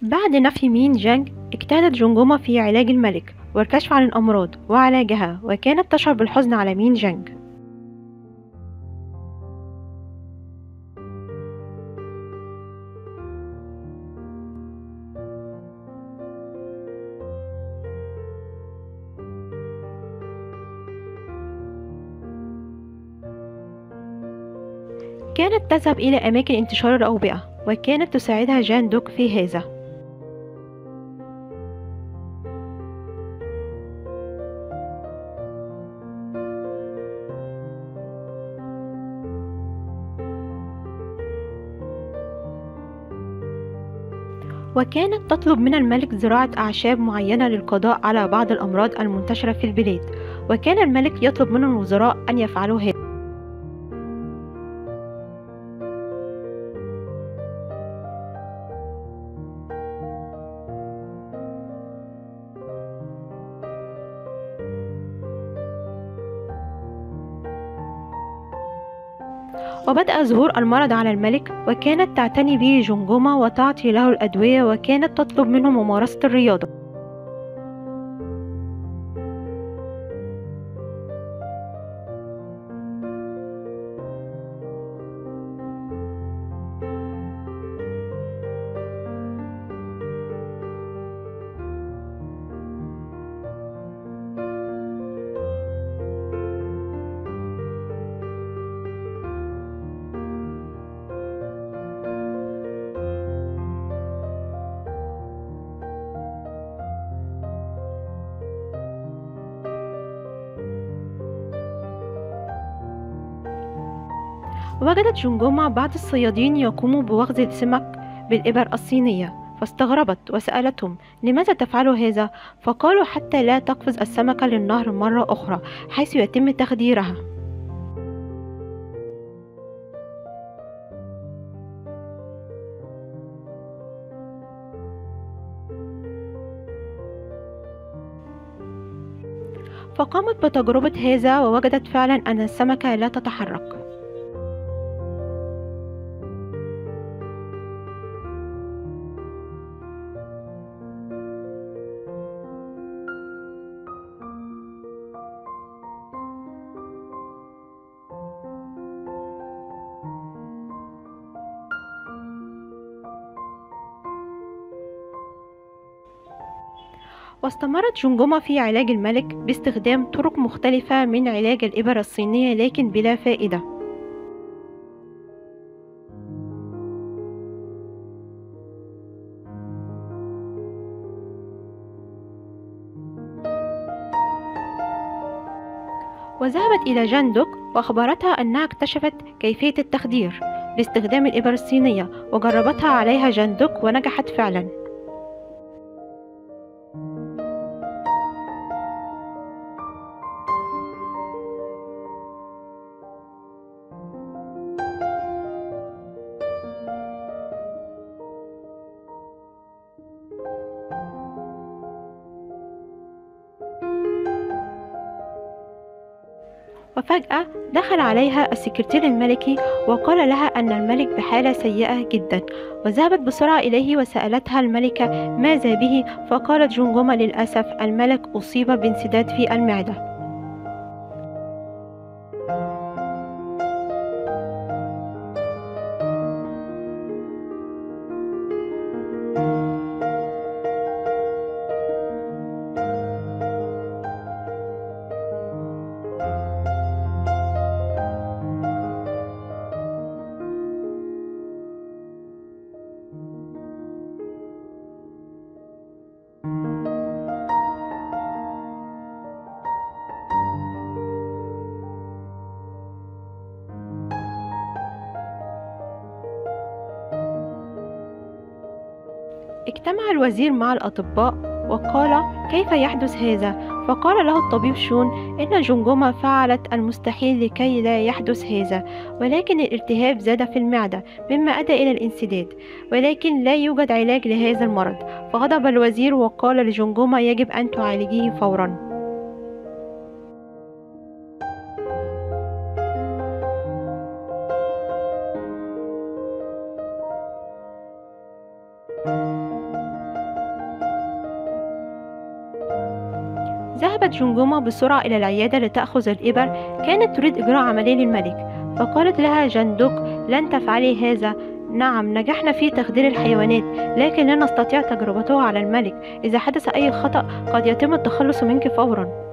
بعد نفي مين جانج، اجتهدت جونجوما في علاج الملك والكشف عن الأمراض وعلاجها، وكانت تشعر بالحزن على مين جانج. كانت تذهب إلى أماكن انتشار الأوبئة، وكانت تساعدها جان دوك في هذا. وكانت تطلب من الملك زراعة أعشاب معينة للقضاء على بعض الأمراض المنتشرة في البلاد، وكان الملك يطلب من الوزراء أن يفعلوا هذا. وبدأ ظهور المرض على الملك، وكانت تعتني به جمجمة وتعطي له الأدوية، وكانت تطلب منه ممارسة الرياضة. وجدت جمجمة بعض الصيادين يقوموا بوغز السمك بالإبر الصينية، فاستغربت وسألتهم لماذا تفعلوا هذا، فقالوا حتى لا تقفز السمكة للنهر مرة أخرى حيث يتم تخديرها. فقامت بتجربة هذا، ووجدت فعلا أن السمكة لا تتحرك. واستمرت جمجمة في علاج الملك باستخدام طرق مختلفة من علاج الإبر الصينية، لكن بلا فائدة. وذهبت إلى جان دوك وأخبرتها أنها اكتشفت كيفية التخدير باستخدام الإبر الصينية، وجربتها عليها جان دوك ونجحت فعلا. وفجأة دخل عليها السكرتير الملكي وقال لها أن الملك بحالة سيئة جدا، وذهبت بسرعة إليه وسألتها الملكة ماذا به، فقالت جمجمة للأسف الملك أصيب بانسداد في المعدة. اجتمع الوزير مع الأطباء وقال كيف يحدث هذا، فقال له الطبيب شون إن جمجمة فعلت المستحيل لكي لا يحدث هذا، ولكن الالتهاب زاد في المعدة مما أدى إلى الانسداد، ولكن لا يوجد علاج لهذا المرض. فغضب الوزير وقال لجمجمة يجب أن تعالجيه فورا. ذهبت جمجمة بسرعة إلى العيادة لتأخذ الإبر. كانت تريد إجراء عملية للملك، فقالت لها جندق: لن تفعلي هذا. نعم، نجحنا في تخدير الحيوانات، لكن لا نستطيع تجربتها على الملك. إذا حدث أي خطأ قد يتم التخلص منك فورا.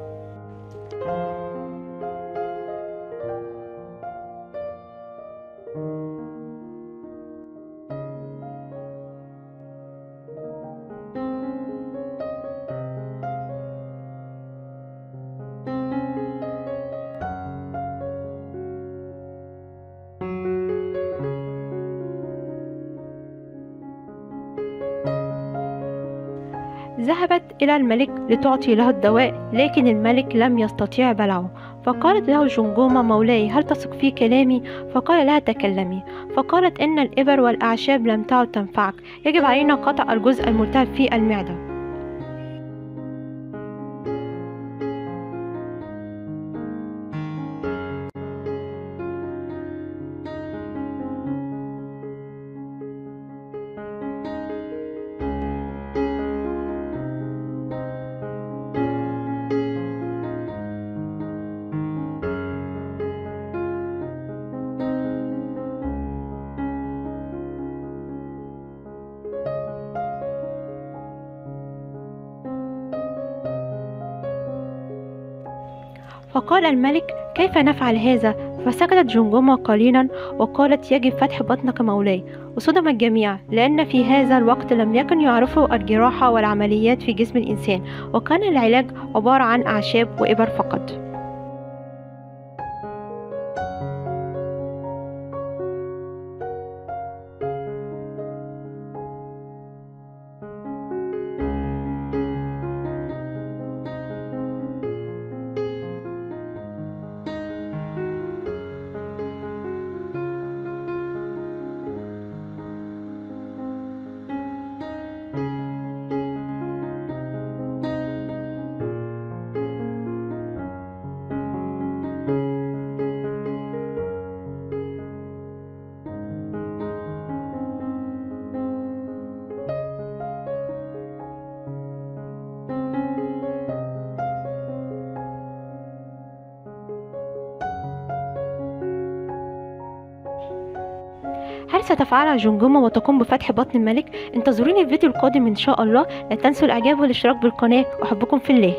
ذهبت إلى الملك لتعطي له الدواء، لكن الملك لم يستطيع بلعه. فقالت له جمجمة: مولاي، هل تثق في كلامي؟ فقال لها: تكلمي. فقالت: إن الإبر والأعشاب لم تعد تنفعك، يجب علينا قطع الجزء الملتهب في المعدة. فقال الملك: كيف نفعل هذا؟ فسكتت جمجمة قليلا وقالت: يجب فتح بطنك مولاي. وصدم الجميع، لأن في هذا الوقت لم يكن يعرفوا الجراحة والعمليات في جسم الإنسان، وكان العلاج عبارة عن أعشاب وإبر فقط. هل ستفعلها جمجمة وتقوم بفتح بطن الملك؟ انتظروني الفيديو القادم إن شاء الله. لا تنسوا الإعجاب والاشتراك بالقناة. أحبكم في الله.